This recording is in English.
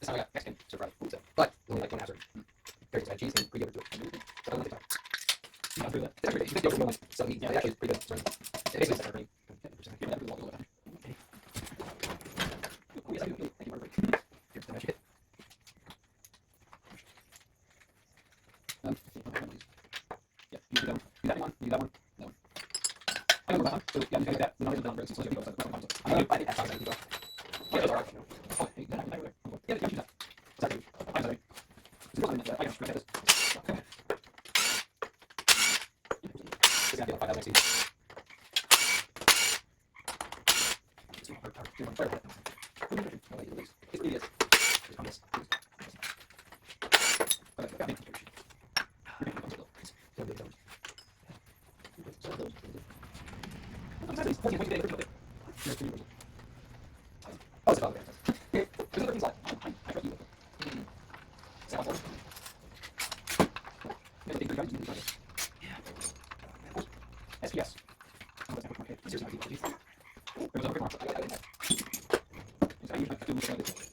This time I got Mexican, so probably pizza. But only like 1 ounce. There's cheese and pretty good. So I'm going to it's actually good. It's so yeah, it actually is pretty good. So it basically says everything. Oh, yes, I do. Thank you, Margaret. Here's the magic hit. Yeah, you do that one. Do that one. You do that one. That one. I don't know about that. So yeah, you can do that. The numbers are down, so it's like I think that's how I do that. Oh, those are. Oh, hey, that happened there. Yeah, you do that. Exactly. I'm sorry. It's not like that. I can just this. Okay. It's gonna be like 5,000 XC. SPS. Seriously,